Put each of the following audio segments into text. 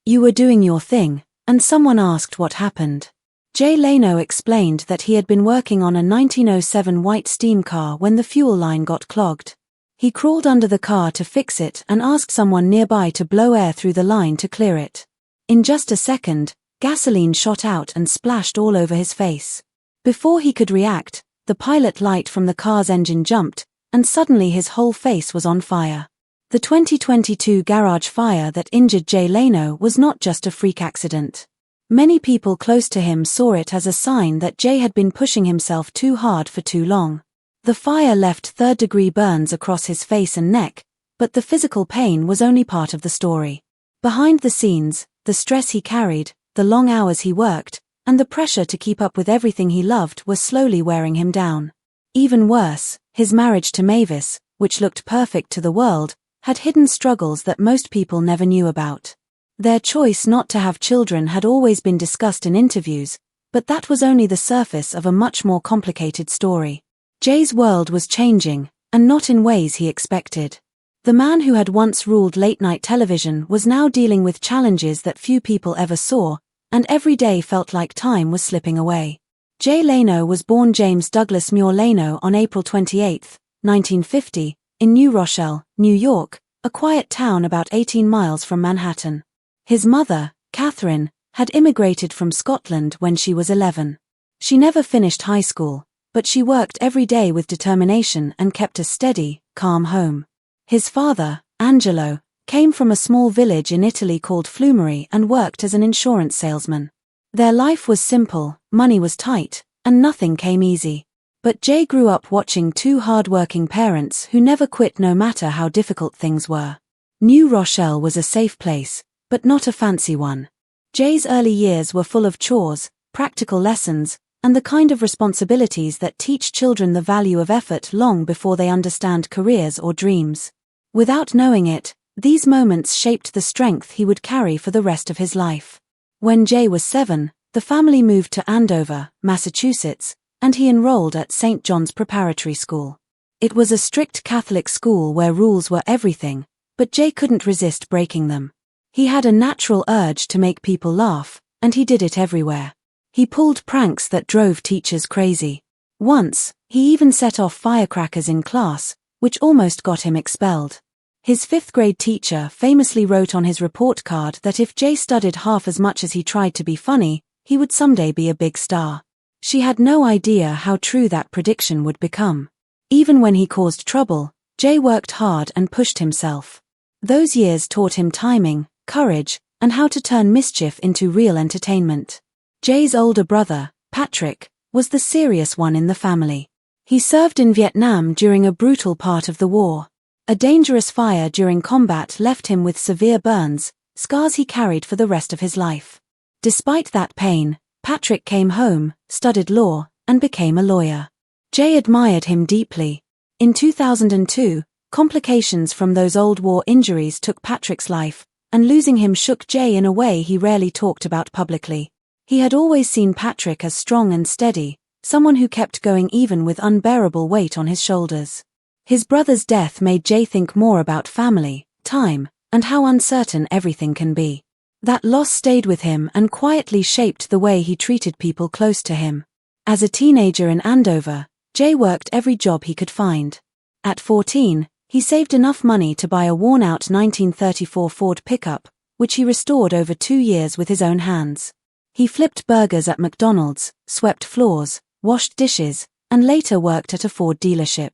You were doing your thing, and someone asked what happened. Jay Leno explained that he had been working on a 1907 white steam car when the fuel line got clogged. He crawled under the car to fix it and asked someone nearby to blow air through the line to clear it. In just a second, gasoline shot out and splashed all over his face. Before he could react, the pilot light from the car's engine jumped, and suddenly his whole face was on fire. The 2022 garage fire that injured Jay Leno was not just a freak accident. Many people close to him saw it as a sign that Jay had been pushing himself too hard for too long. The fire left third-degree burns across his face and neck, but the physical pain was only part of the story. Behind the scenes, the stress he carried, the long hours he worked, and the pressure to keep up with everything he loved were slowly wearing him down. Even worse, his marriage to Mavis, which looked perfect to the world, had hidden struggles that most people never knew about. Their choice not to have children had always been discussed in interviews, but that was only the surface of a much more complicated story. Jay's world was changing, and not in ways he expected. The man who had once ruled late-night television was now dealing with challenges that few people ever saw, and every day felt like time was slipping away. Jay Leno was born James Douglas Muir Leno on April 28, 1950, in New Rochelle, New York, a quiet town about 18 miles from Manhattan. His mother, Catherine, had immigrated from Scotland when she was 11. She never finished high school, but she worked every day with determination and kept a steady, calm home. His father, Angelo, came from a small village in Italy called Flumeri and worked as an insurance salesman. Their life was simple, money was tight, and nothing came easy. But Jay grew up watching two hard-working parents who never quit no matter how difficult things were. New Rochelle was a safe place, but not a fancy one. Jay's early years were full of chores, practical lessons, and the kind of responsibilities that teach children the value of effort long before they understand careers or dreams. Without knowing it, these moments shaped the strength he would carry for the rest of his life. When Jay was 7, the family moved to Andover, Massachusetts, and he enrolled at St. John's Preparatory School. It was a strict Catholic school where rules were everything, but Jay couldn't resist breaking them. He had a natural urge to make people laugh, and he did it everywhere. He pulled pranks that drove teachers crazy. Once, he even set off firecrackers in class, which almost got him expelled. His 5th-grade teacher famously wrote on his report card that if Jay studied half as much as he tried to be funny, he would someday be a big star. She had no idea how true that prediction would become. Even when he caused trouble, Jay worked hard and pushed himself. Those years taught him timing, courage, and how to turn mischief into real entertainment. Jay's older brother, Patrick, was the serious one in the family. He served in Vietnam during a brutal part of the war. A dangerous fire during combat left him with severe burns, scars he carried for the rest of his life. Despite that pain, Patrick came home, studied law, and became a lawyer. Jay admired him deeply. In 2002, complications from those old war injuries took Patrick's life, and losing him shook Jay in a way he rarely talked about publicly. He had always seen Patrick as strong and steady, someone who kept going even with unbearable weight on his shoulders. His brother's death made Jay think more about family, time, and how uncertain everything can be. That loss stayed with him and quietly shaped the way he treated people close to him. As a teenager in Andover, Jay worked every job he could find. At 14, he saved enough money to buy a worn-out 1934 Ford pickup, which he restored over 2 years with his own hands. He flipped burgers at McDonald's, swept floors, washed dishes, and later worked at a Ford dealership.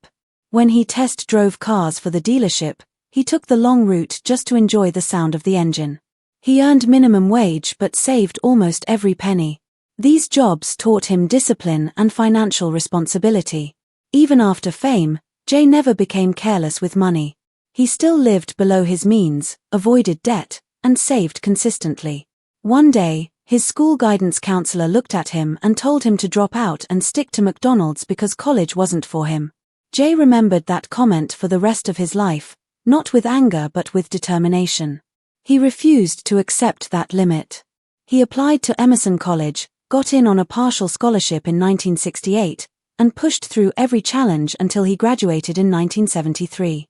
When he test drove cars for the dealership, he took the long route just to enjoy the sound of the engine. He earned minimum wage but saved almost every penny. These jobs taught him discipline and financial responsibility. Even after fame, Jay never became careless with money. He still lived below his means, avoided debt, and saved consistently. One day, his school guidance counselor looked at him and told him to drop out and stick to McDonald's because college wasn't for him. Jay remembered that comment for the rest of his life, not with anger but with determination. He refused to accept that limit. He applied to Emerson College, got in on a partial scholarship in 1968, and pushed through every challenge until he graduated in 1973.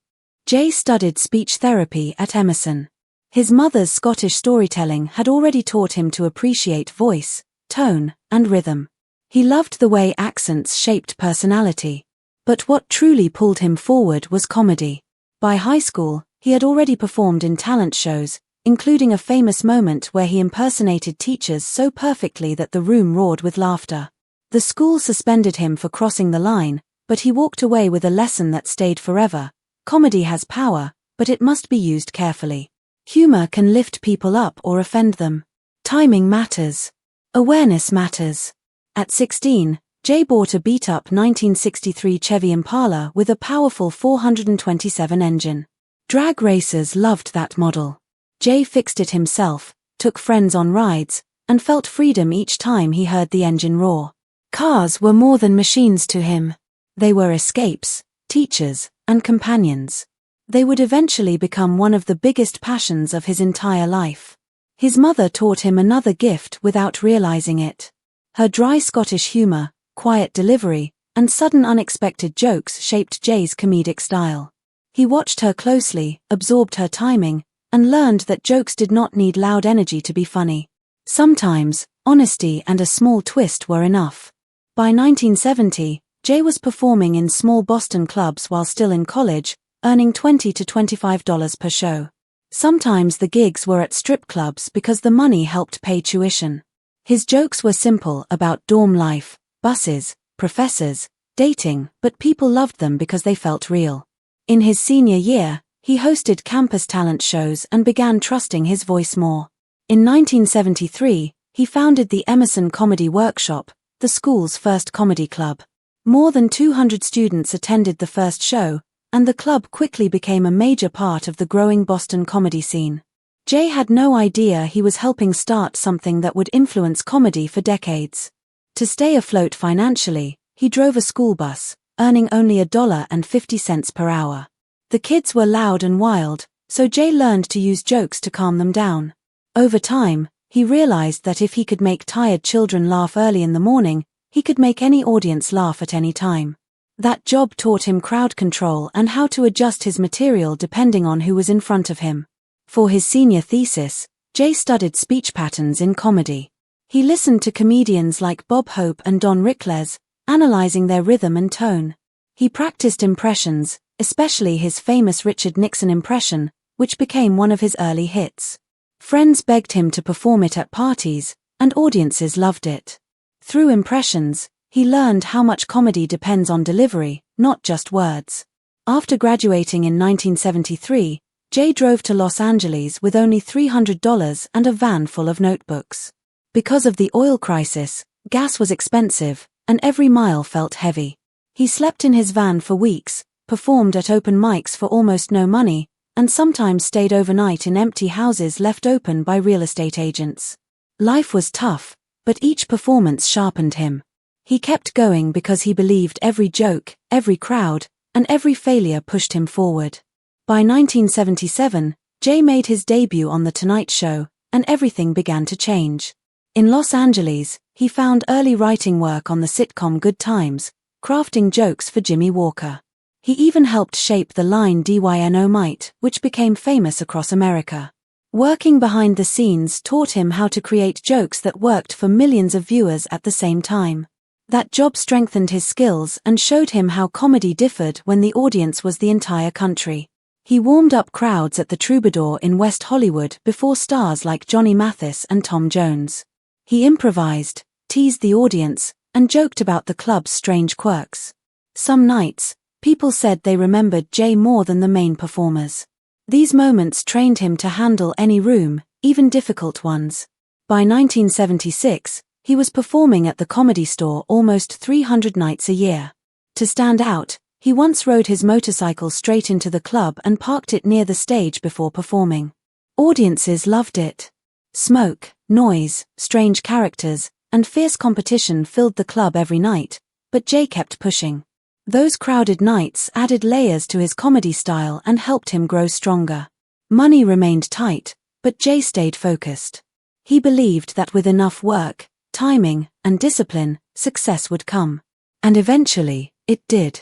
Jay studied speech therapy at Emerson. His mother's Scottish storytelling had already taught him to appreciate voice, tone, and rhythm. He loved the way accents shaped personality. But what truly pulled him forward was comedy. By high school, he had already performed in talent shows, including a famous moment where he impersonated teachers so perfectly that the room roared with laughter. The school suspended him for crossing the line, but he walked away with a lesson that stayed forever. Comedy has power, but it must be used carefully. Humor can lift people up or offend them. Timing matters. Awareness matters. At 16, Jay bought a beat-up 1963 Chevy Impala with a powerful 427 engine. Drag racers loved that model. Jay fixed it himself, took friends on rides, and felt freedom each time he heard the engine roar. Cars were more than machines to him. They were escapes, teachers, and companions. They would eventually become one of the biggest passions of his entire life. His mother taught him another gift without realizing it. Her dry Scottish humor, quiet delivery, and sudden unexpected jokes shaped Jay's comedic style. He watched her closely, absorbed her timing, and learned that jokes did not need loud energy to be funny. Sometimes, honesty and a small twist were enough. By 1970, Jay was performing in small Boston clubs while still in college, earning $20 to $25 per show. Sometimes the gigs were at strip clubs because the money helped pay tuition. His jokes were simple about dorm life, buses, professors, dating, but people loved them because they felt real. In his senior year, he hosted campus talent shows and began trusting his voice more. In 1973, he founded the Emerson Comedy Workshop, the school's first comedy club. More than 200 students attended the first show, and the club quickly became a major part of the growing Boston comedy scene. Jay had no idea he was helping start something that would influence comedy for decades. To stay afloat financially, he drove a school bus, earning only $1.50 per hour. The kids were loud and wild, so Jay learned to use jokes to calm them down. Over time, he realized that if he could make tired children laugh early in the morning, he could make any audience laugh at any time. That job taught him crowd control and how to adjust his material depending on who was in front of him. For his senior thesis, Jay studied speech patterns in comedy. He listened to comedians like Bob Hope and Don Rickles, analyzing their rhythm and tone. He practiced impressions, especially his famous Richard Nixon impression, which became one of his early hits. Friends begged him to perform it at parties, and audiences loved it. Through impressions, he learned how much comedy depends on delivery, not just words. After graduating in 1973, Jay drove to Los Angeles with only $300 and a van full of notebooks. Because of the oil crisis, gas was expensive, and every mile felt heavy. He slept in his van for weeks, performed at open mics for almost no money, and sometimes stayed overnight in empty houses left open by real estate agents. Life was tough, but each performance sharpened him. He kept going because he believed every joke, every crowd, and every failure pushed him forward. By 1977, Jay made his debut on The Tonight Show, and everything began to change. In Los Angeles, he found early writing work on the sitcom Good Times, crafting jokes for Jimmy Walker. He even helped shape the line "Dynamite," which became famous across America. Working behind the scenes taught him how to create jokes that worked for millions of viewers at the same time. That job strengthened his skills and showed him how comedy differed when the audience was the entire country. He warmed up crowds at the Troubadour in West Hollywood before stars like Johnny Mathis and Tom Jones. He improvised, teased the audience, and joked about the club's strange quirks. Some nights, people said they remembered Jay more than the main performers. These moments trained him to handle any room, even difficult ones. By 1976, he was performing at the Comedy Store almost 300 nights a year. To stand out, he once rode his motorcycle straight into the club and parked it near the stage before performing. Audiences loved it. Smoke, noise, strange characters, and fierce competition filled the club every night, but Jay kept pushing. Those crowded nights added layers to his comedy style and helped him grow stronger. Money remained tight, but Jay stayed focused. He believed that with enough work, timing, and discipline, success would come. And eventually, it did.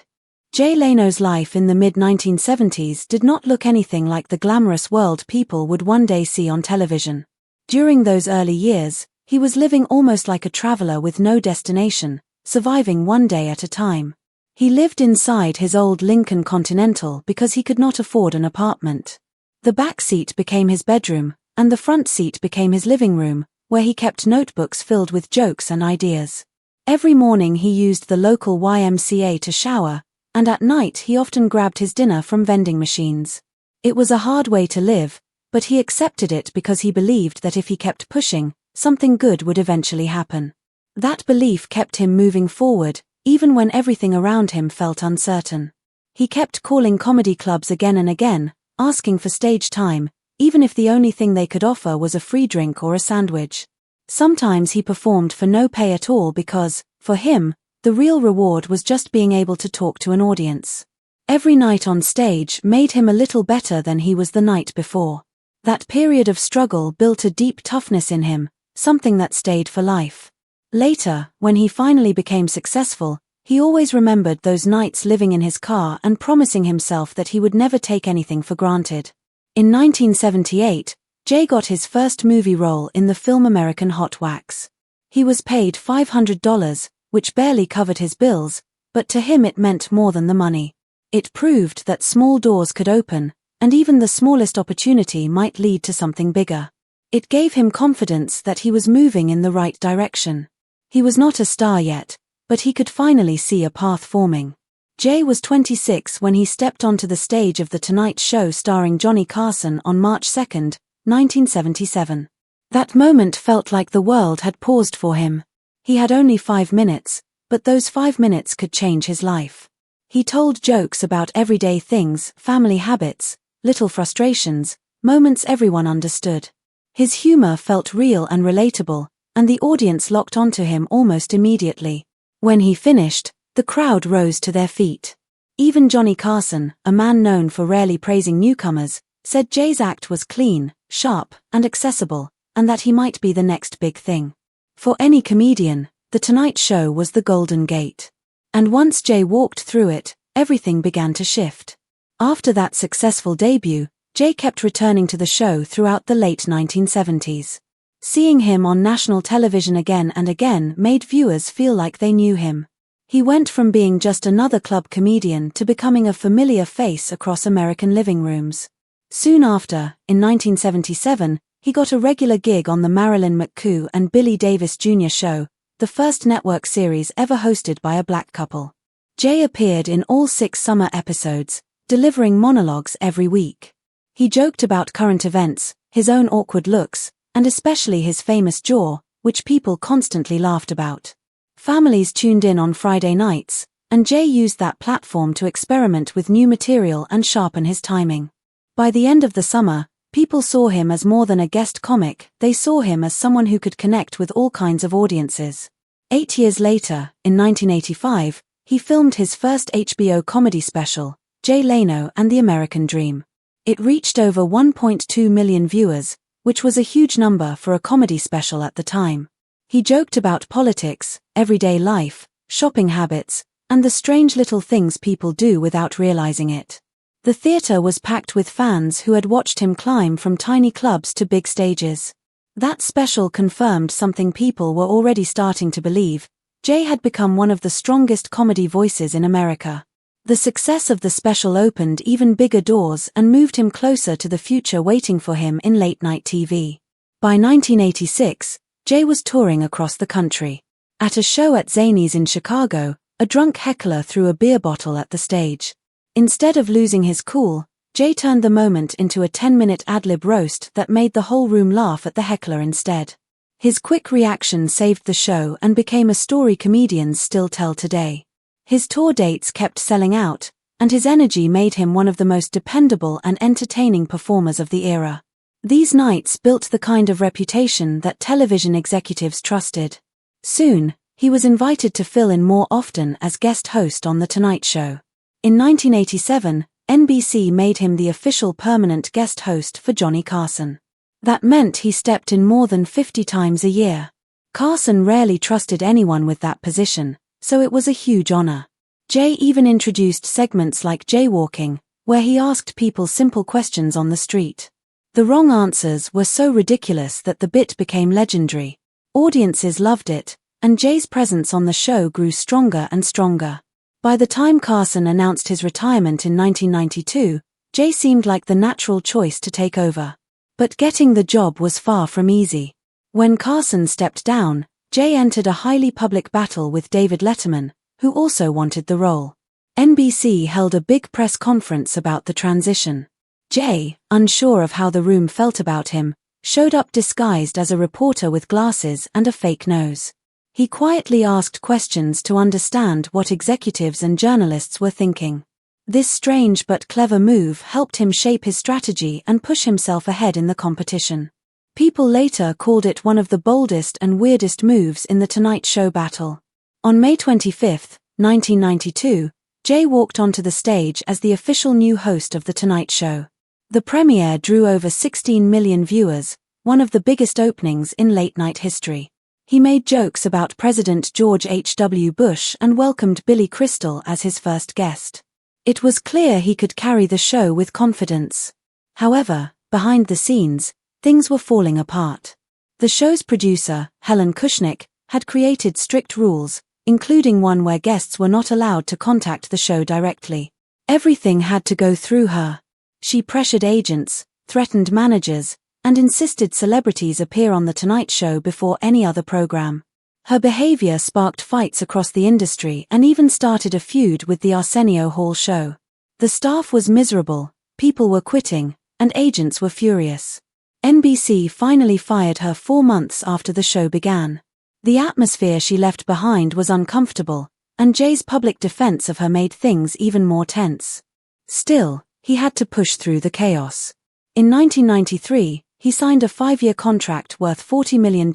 Jay Leno's life in the mid-1970s did not look anything like the glamorous world people would one day see on television. During those early years, he was living almost like a traveler with no destination, surviving one day at a time. He lived inside his old Lincoln Continental because he could not afford an apartment. The back seat became his bedroom, and the front seat became his living room, where he kept notebooks filled with jokes and ideas. Every morning he used the local YMCA to shower, and at night he often grabbed his dinner from vending machines. It was a hard way to live, but he accepted it because he believed that if he kept pushing, something good would eventually happen. That belief kept him moving forward, even when everything around him felt uncertain. He kept calling comedy clubs again and again, asking for stage time, even if the only thing they could offer was a free drink or a sandwich. Sometimes he performed for no pay at all because, for him, the real reward was just being able to talk to an audience. Every night on stage made him a little better than he was the night before. That period of struggle built a deep toughness in him, something that stayed for life. Later, when he finally became successful, he always remembered those nights living in his car and promising himself that he would never take anything for granted. In 1978, Jay got his first movie role in the film American Hot Wax. He was paid $500, which barely covered his bills, but to him it meant more than the money. It proved that small doors could open, and even the smallest opportunity might lead to something bigger. It gave him confidence that he was moving in the right direction. He was not a star yet, but he could finally see a path forming. Jay was 26 when he stepped onto the stage of The Tonight Show starring Johnny Carson on March 2, 1977. That moment felt like the world had paused for him. He had only 5 minutes, but those 5 minutes could change his life. He told jokes about everyday things, family habits, little frustrations, moments everyone understood. His humor felt real and relatable, and the audience locked onto him almost immediately. When he finished, the crowd rose to their feet. Even Johnny Carson, a man known for rarely praising newcomers, said Jay's act was clean, sharp, and accessible, and that he might be the next big thing. For any comedian, The Tonight Show was the Golden Gate. And once Jay walked through it, everything began to shift. After that successful debut, Jay kept returning to the show throughout the late 1970s. Seeing him on national television again and again made viewers feel like they knew him. He went from being just another club comedian to becoming a familiar face across American living rooms. Soon after, in 1977, he got a regular gig on the Marilyn McCoo and Billy Davis Jr. show, the first network series ever hosted by a black couple. Jay appeared in all 6 summer episodes, delivering monologues every week. He joked about current events, his own awkward looks, and especially his famous jaw, which people constantly laughed about. Families tuned in on Friday nights, and Jay used that platform to experiment with new material and sharpen his timing. By the end of the summer, people saw him as more than a guest comic, they saw him as someone who could connect with all kinds of audiences. 8 years later, in 1985, he filmed his first HBO comedy special, Jay Leno and the American Dream. It reached over 1.2 million viewers, which was a huge number for a comedy special at the time. He joked about politics, everyday life, shopping habits, and the strange little things people do without realizing it. The theater was packed with fans who had watched him climb from tiny clubs to big stages. That special confirmed something people were already starting to believe: Jay had become one of the strongest comedy voices in America. The success of the special opened even bigger doors and moved him closer to the future waiting for him in late-night TV. By 1986, Jay was touring across the country. At a show at Zanies in Chicago, a drunk heckler threw a beer bottle at the stage. Instead of losing his cool, Jay turned the moment into a 10-minute ad-lib roast that made the whole room laugh at the heckler instead. His quick reaction saved the show and became a story comedians still tell today. His tour dates kept selling out, and his energy made him one of the most dependable and entertaining performers of the era. These nights built the kind of reputation that television executives trusted. Soon, he was invited to fill in more often as guest host on The Tonight Show. In 1987, NBC made him the official permanent guest host for Johnny Carson. That meant he stepped in more than 50 times a year. Carson rarely trusted anyone with that position, so it was a huge honor. Jay even introduced segments like jaywalking, where he asked people simple questions on the street. The wrong answers were so ridiculous that the bit became legendary. Audiences loved it, and Jay's presence on the show grew stronger and stronger. By the time Carson announced his retirement in 1992, Jay seemed like the natural choice to take over. But getting the job was far from easy. When Carson stepped down, Jay entered a highly public battle with David Letterman, who also wanted the role. NBC held a big press conference about the transition. Jay, unsure of how the room felt about him, showed up disguised as a reporter with glasses and a fake nose. He quietly asked questions to understand what executives and journalists were thinking. This strange but clever move helped him shape his strategy and push himself ahead in the competition. People later called it one of the boldest and weirdest moves in the Tonight Show battle. On May 25, 1992, Jay walked onto the stage as the official new host of The Tonight Show. The premiere drew over 16 million viewers, one of the biggest openings in late-night history. He made jokes about President George H.W. Bush and welcomed Billy Crystal as his first guest. It was clear he could carry the show with confidence. However, behind the scenes, things were falling apart. The show's producer, Helen Kushnick, had created strict rules, including one where guests were not allowed to contact the show directly. Everything had to go through her. She pressured agents, threatened managers, and insisted celebrities appear on The Tonight Show before any other program. Her behavior sparked fights across the industry and even started a feud with the Arsenio Hall show. The staff was miserable, people were quitting, and agents were furious. NBC finally fired her 4 months after the show began. The atmosphere she left behind was uncomfortable, and Jay's public defense of her made things even more tense. Still, he had to push through the chaos. In 1993, he signed a 5-year contract worth $40 million,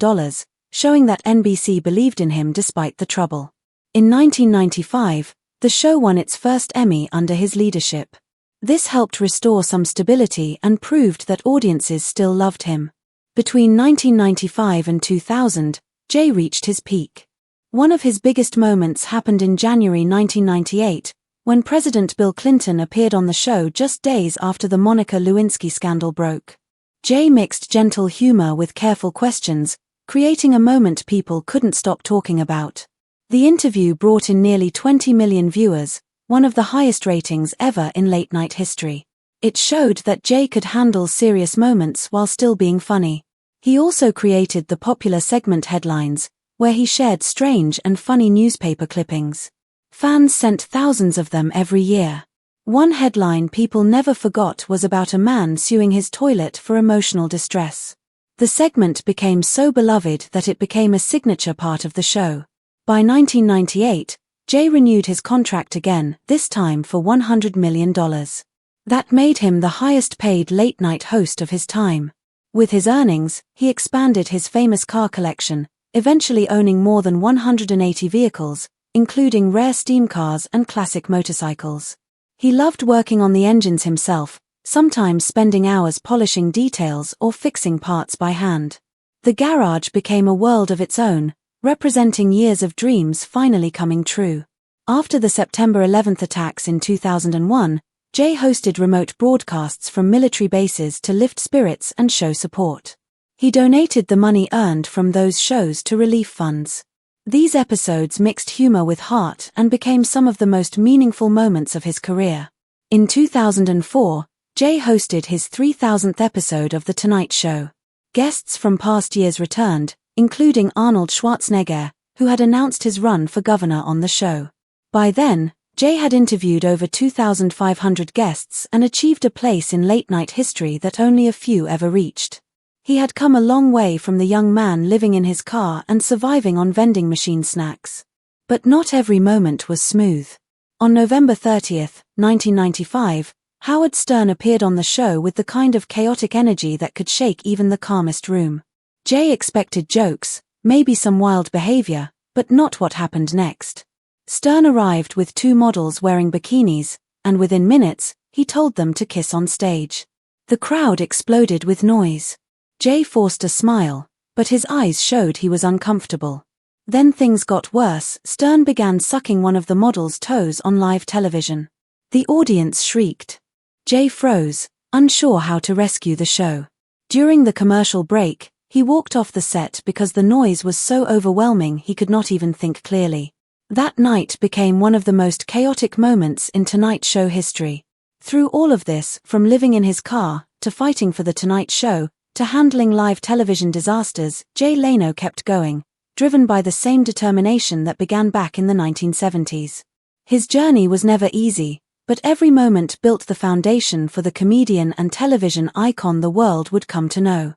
showing that NBC believed in him despite the trouble. In 1995, the show won its first Emmy under his leadership. This helped restore some stability and proved that audiences still loved him. Between 1995 and 2000, Jay reached his peak. One of his biggest moments happened in January 1998, when President Bill Clinton appeared on the show just days after the Monica Lewinsky scandal broke. Jay mixed gentle humor with careful questions, creating a moment people couldn't stop talking about. The interview brought in nearly 20 million viewers, one of the highest ratings ever in late-night history. It showed that Jay could handle serious moments while still being funny. He also created the popular segment Headlines, where he shared strange and funny newspaper clippings. Fans sent thousands of them every year. One headline people never forgot was about a man suing his toilet for emotional distress. The segment became so beloved that it became a signature part of the show. By 1998, Jay renewed his contract again, this time for $100 million. That made him the highest-paid late-night host of his time. With his earnings, he expanded his famous car collection, eventually owning more than 180 vehicles, including rare steam cars and classic motorcycles. He loved working on the engines himself, sometimes spending hours polishing details or fixing parts by hand. The garage became a world of its own, representing years of dreams finally coming true. After the September 11 attacks in 2001, Jay hosted remote broadcasts from military bases to lift spirits and show support. He donated the money earned from those shows to relief funds. These episodes mixed humor with heart and became some of the most meaningful moments of his career. In 2004, Jay hosted his 3,000th episode of The Tonight Show. Guests from past years returned, including Arnold Schwarzenegger, who had announced his run for governor on the show. By then, Jay had interviewed over 2,500 guests and achieved a place in late-night history that only a few ever reached. He had come a long way from the young man living in his car and surviving on vending machine snacks. But not every moment was smooth. On November 30, 1995, Howard Stern appeared on the show with the kind of chaotic energy that could shake even the calmest room. Jay expected jokes, maybe some wild behavior, but not what happened next. Stern arrived with 2 models wearing bikinis, and within minutes, he told them to kiss on stage. The crowd exploded with noise. Jay forced a smile, but his eyes showed he was uncomfortable. Then things got worse. Stern began sucking one of the model's toes on live television. The audience shrieked. Jay froze, unsure how to rescue the show. During the commercial break, he walked off the set because the noise was so overwhelming he could not even think clearly. That night became one of the most chaotic moments in Tonight Show history. Through all of this, from living in his car, to fighting for The Tonight Show, to handling live television disasters, Jay Leno kept going, driven by the same determination that began back in the 1970s. His journey was never easy, but every moment built the foundation for the comedian and television icon the world would come to know.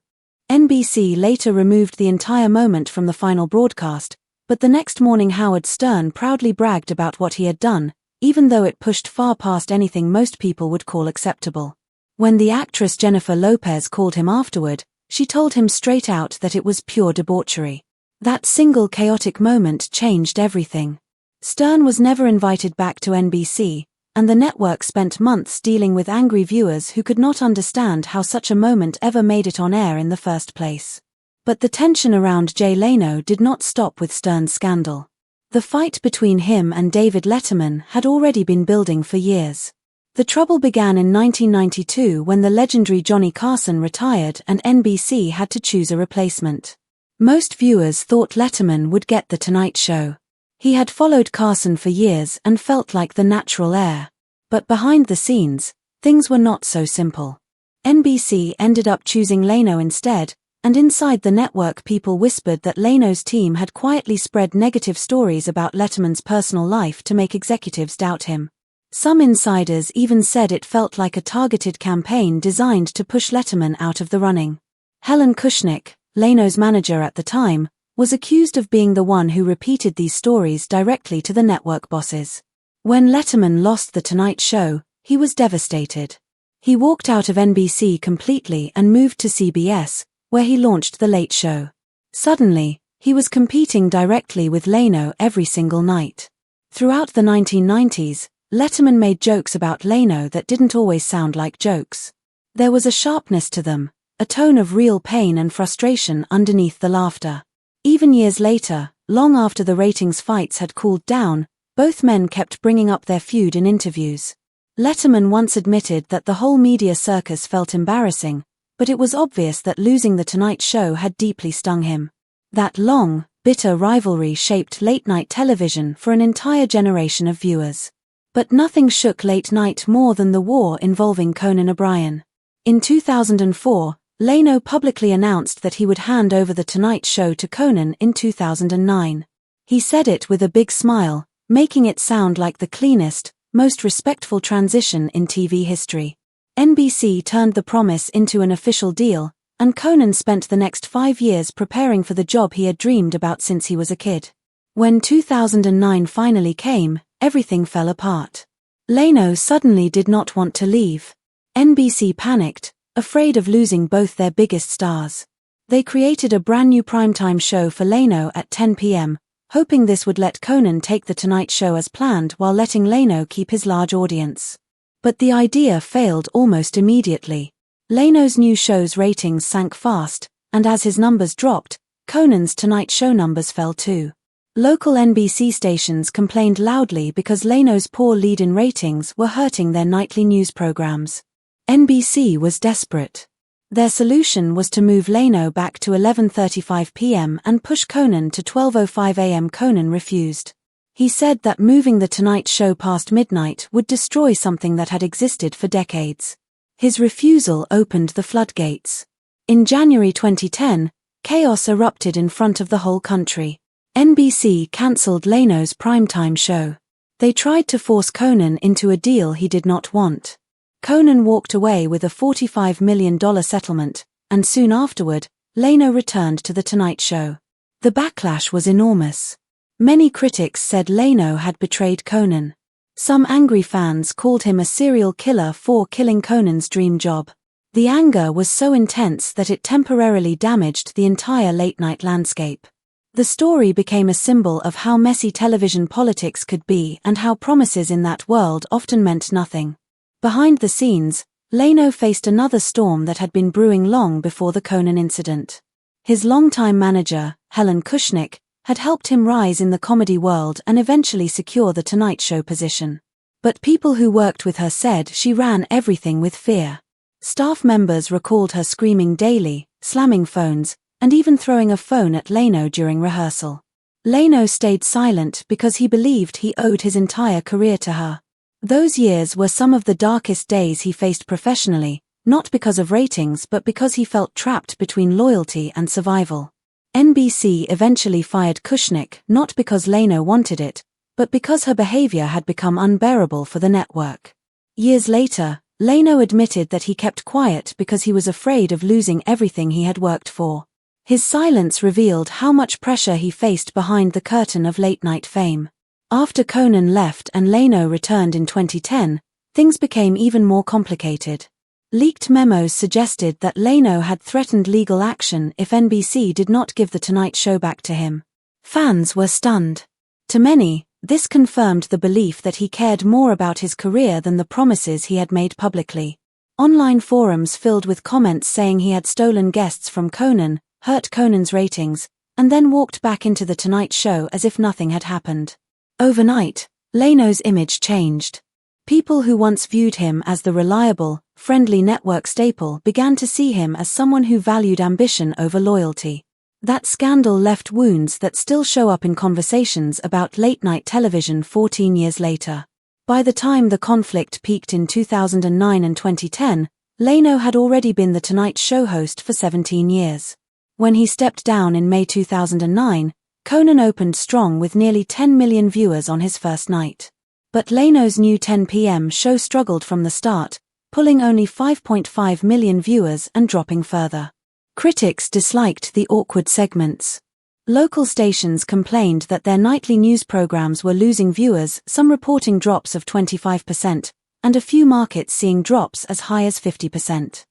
NBC later removed the entire moment from the final broadcast, but the next morning Howard Stern proudly bragged about what he had done, even though it pushed far past anything most people would call acceptable. When the actress Jennifer Lopez called him afterward, she told him straight out that it was pure debauchery. That single chaotic moment changed everything. Stern was never invited back to NBC, and the network spent months dealing with angry viewers who could not understand how such a moment ever made it on air in the first place. But the tension around Jay Leno did not stop with Stern's scandal. The fight between him and David Letterman had already been building for years. The trouble began in 1992 when the legendary Johnny Carson retired and NBC had to choose a replacement. Most viewers thought Letterman would get The Tonight Show. He had followed Carson for years and felt like the natural heir. But behind the scenes, things were not so simple. NBC ended up choosing Leno instead, and inside the network people whispered that Leno's team had quietly spread negative stories about Letterman's personal life to make executives doubt him. Some insiders even said it felt like a targeted campaign designed to push Letterman out of the running. Helen Kushnick, Leno's manager at the time, was accused of being the one who repeated these stories directly to the network bosses. When Letterman lost The Tonight Show, he was devastated. He walked out of NBC completely and moved to CBS, where he launched The Late Show. Suddenly, he was competing directly with Leno every single night. Throughout the 1990s, Letterman made jokes about Leno that didn't always sound like jokes. There was a sharpness to them, a tone of real pain and frustration underneath the laughter. Even years later, long after the ratings fights had cooled down, both men kept bringing up their feud in interviews. Letterman once admitted that the whole media circus felt embarrassing, but it was obvious that losing The Tonight Show had deeply stung him. That long, bitter rivalry shaped late-night television for an entire generation of viewers. But nothing shook late night more than the war involving Conan O'Brien. In 2004, Leno publicly announced that he would hand over The Tonight Show to Conan in 2009. He said it with a big smile, making it sound like the cleanest, most respectful transition in TV history. NBC turned the promise into an official deal, and Conan spent the next 5 years preparing for the job he had dreamed about since he was a kid. When 2009 finally came, everything fell apart. Leno suddenly did not want to leave. NBC panicked, afraid of losing both their biggest stars. They created a brand new primetime show for Leno at 10 p.m., hoping this would let Conan take The Tonight Show as planned while letting Leno keep his large audience. But the idea failed almost immediately. Leno's new show's ratings sank fast, and as his numbers dropped, Conan's Tonight Show numbers fell too. Local NBC stations complained loudly because Leno's poor lead-in ratings were hurting their nightly news programs. NBC was desperate. Their solution was to move Leno back to 11:35 p.m. and push Conan to 12:05 a.m. Conan refused. He said that moving The Tonight Show past midnight would destroy something that had existed for decades. His refusal opened the floodgates. In January 2010, chaos erupted in front of the whole country. NBC cancelled Leno's primetime show. They tried to force Conan into a deal he did not want. Conan walked away with a $45 million settlement, and soon afterward, Leno returned to The Tonight Show. The backlash was enormous. Many critics said Leno had betrayed Conan. Some angry fans called him a serial killer for killing Conan's dream job. The anger was so intense that it temporarily damaged the entire late-night landscape. The story became a symbol of how messy television politics could be and how promises in that world often meant nothing. Behind the scenes, Leno faced another storm that had been brewing long before the Conan incident. His longtime manager, Helen Kushnick, had helped him rise in the comedy world and eventually secure the Tonight Show position. But people who worked with her said she ran everything with fear. Staff members recalled her screaming daily, slamming phones, and even throwing a phone at Leno during rehearsal. Leno stayed silent because he believed he owed his entire career to her. Those years were some of the darkest days he faced professionally, not because of ratings but because he felt trapped between loyalty and survival. NBC eventually fired Kushnick not because Leno wanted it, but because her behavior had become unbearable for the network. Years later, Leno admitted that he kept quiet because he was afraid of losing everything he had worked for. His silence revealed how much pressure he faced behind the curtain of late-night fame. After Conan left and Leno returned in 2010, things became even more complicated. Leaked memos suggested that Leno had threatened legal action if NBC did not give The Tonight Show back to him. Fans were stunned. To many, this confirmed the belief that he cared more about his career than the promises he had made publicly. Online forums filled with comments saying he had stolen guests from Conan, hurt Conan's ratings, and then walked back into The Tonight Show as if nothing had happened. Overnight, Leno's image changed. People who once viewed him as the reliable, friendly network staple began to see him as someone who valued ambition over loyalty. That scandal left wounds that still show up in conversations about late-night television 14 years later. By the time the conflict peaked in 2009 and 2010, Leno had already been The Tonight Show host for 17 years. When he stepped down in May 2009, Conan opened strong with nearly 10 million viewers on his first night. But Leno's new 10 p.m. show struggled from the start, pulling only 5.5 million viewers and dropping further. Critics disliked the awkward segments. Local stations complained that their nightly news programs were losing viewers, some reporting drops of 25%, and a few markets seeing drops as high as 50%.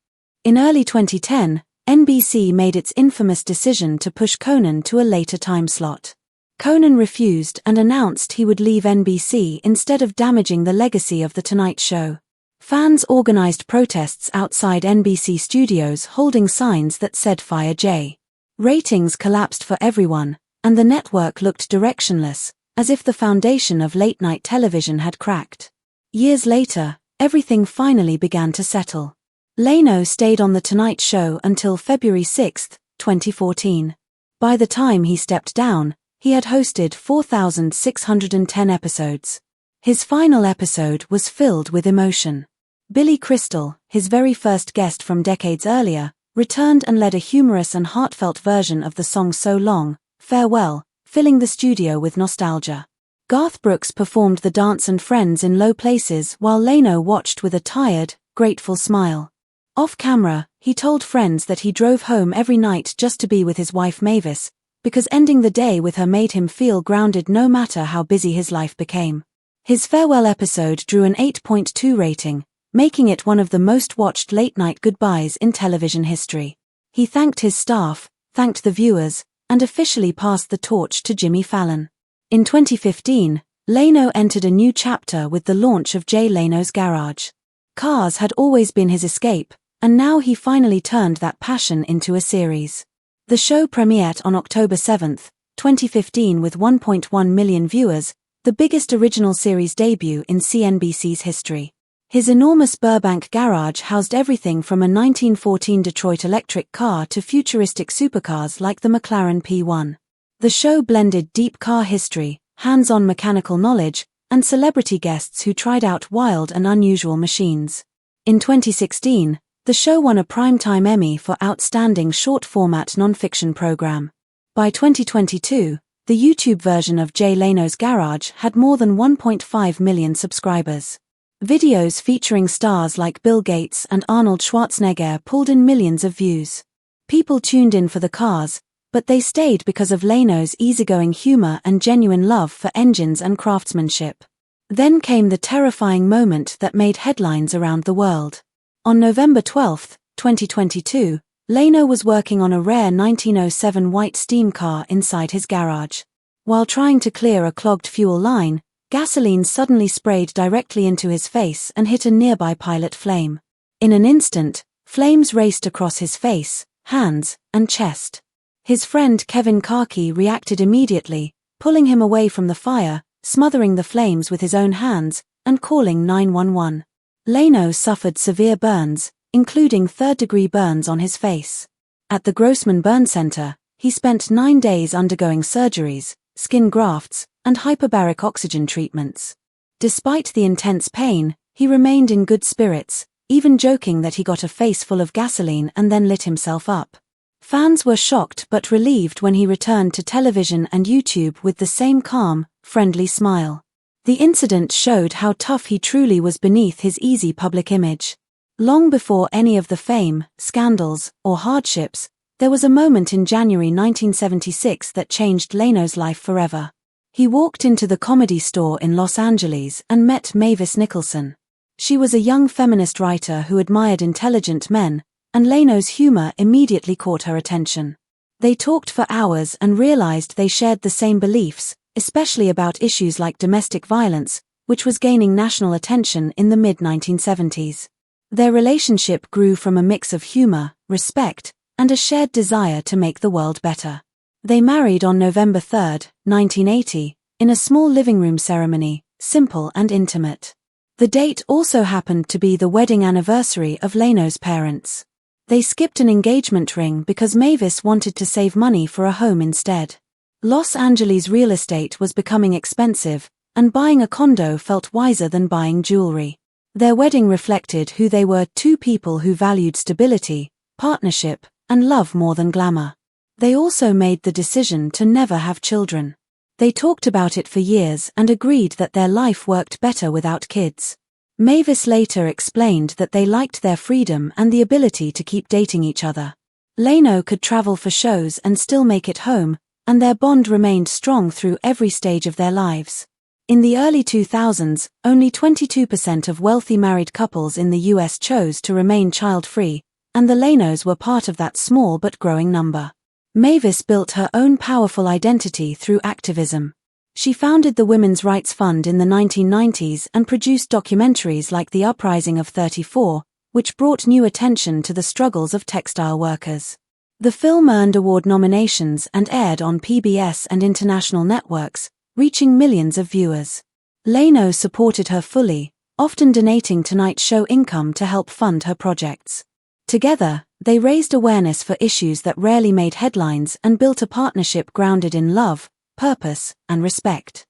In early 2010, NBC made its infamous decision to push Conan to a later time slot. Conan refused and announced he would leave NBC instead of damaging the legacy of The Tonight Show. Fans organized protests outside NBC studios holding signs that said "Fire Jay." Ratings collapsed for everyone, and the network looked directionless, as if the foundation of late-night television had cracked. Years later, everything finally began to settle. Leno stayed on The Tonight Show until February 6, 2014. By the time he stepped down, he had hosted 4,610 episodes. His final episode was filled with emotion. Billy Crystal, his very first guest from decades earlier, returned and led a humorous and heartfelt version of the song So Long, Farewell, filling the studio with nostalgia. Garth Brooks performed the dance and Friends in low places while Leno watched with a tired, grateful smile. Off-camera, he told friends that he drove home every night just to be with his wife Mavis, because ending the day with her made him feel grounded no matter how busy his life became. His farewell episode drew an 8.2 rating, making it one of the most watched late-night goodbyes in television history. He thanked his staff, thanked the viewers, and officially passed the torch to Jimmy Fallon. In 2015, Leno entered a new chapter with the launch of Jay Leno's Garage. Cars had always been his escape, and now he finally turned that passion into a series. The show premiered on October 7, 2015 with 1.1 million viewers, the biggest original series debut in CNBC's history. His enormous Burbank garage housed everything from a 1914 Detroit electric car to futuristic supercars like the McLaren P1. The show blended deep car history, hands-on mechanical knowledge, and celebrity guests who tried out wild and unusual machines. In 2016, the show won a Primetime Emmy for Outstanding Short-Format Nonfiction Program. By 2022, the YouTube version of Jay Leno's Garage had more than 1.5 million subscribers. Videos featuring stars like Bill Gates and Arnold Schwarzenegger pulled in millions of views. People tuned in for the cars, but they stayed because of Leno's easygoing humor and genuine love for engines and craftsmanship. Then came the terrifying moment that made headlines around the world. On November 12, 2022, Leno was working on a rare 1907 white steam car inside his garage. While trying to clear a clogged fuel line, gasoline suddenly sprayed directly into his face and hit a nearby pilot flame. In an instant, flames raced across his face, hands, and chest. His friend Kevin Karki reacted immediately, pulling him away from the fire, smothering the flames with his own hands, and calling 911. Leno suffered severe burns, including third-degree burns on his face. At the Grossman Burn Center, he spent 9 days undergoing surgeries, skin grafts, and hyperbaric oxygen treatments. Despite the intense pain, he remained in good spirits, even joking that he got a face full of gasoline and then lit himself up. Fans were shocked but relieved when he returned to television and YouTube with the same calm, friendly smile. The incident showed how tough he truly was beneath his easy public image. Long before any of the fame, scandals, or hardships, there was a moment in January 1976 that changed Leno's life forever. He walked into the Comedy Store in Los Angeles and met Mavis Nicholson. She was a young feminist writer who admired intelligent men, and Leno's humor immediately caught her attention. They talked for hours and realized they shared the same beliefs, especially about issues like domestic violence, which was gaining national attention in the mid-1970s. Their relationship grew from a mix of humor, respect, and a shared desire to make the world better. They married on November 3, 1980, in a small living room ceremony, simple and intimate. The date also happened to be the wedding anniversary of Leno's parents. They skipped an engagement ring because Mavis wanted to save money for a home instead. Los Angeles real estate was becoming expensive, and buying a condo felt wiser than buying jewelry. Their wedding reflected who they were, two people who valued stability, partnership, and love more than glamour. They also made the decision to never have children. They talked about it for years and agreed that their life worked better without kids. Mavis later explained that they liked their freedom and the ability to keep dating each other. Leno could travel for shows and still make it home, and their bond remained strong through every stage of their lives. In the early 2000s, only 22% of wealthy married couples in the US chose to remain child-free, and the Lenos were part of that small but growing number. Mavis built her own powerful identity through activism. She founded the Women's Rights Fund in the 1990s and produced documentaries like The Uprising of 34, which brought new attention to the struggles of textile workers. The film earned award nominations and aired on PBS and international networks, reaching millions of viewers. Leno supported her fully, often donating Tonight Show income to help fund her projects. Together, they raised awareness for issues that rarely made headlines and built a partnership grounded in love, purpose, and respect.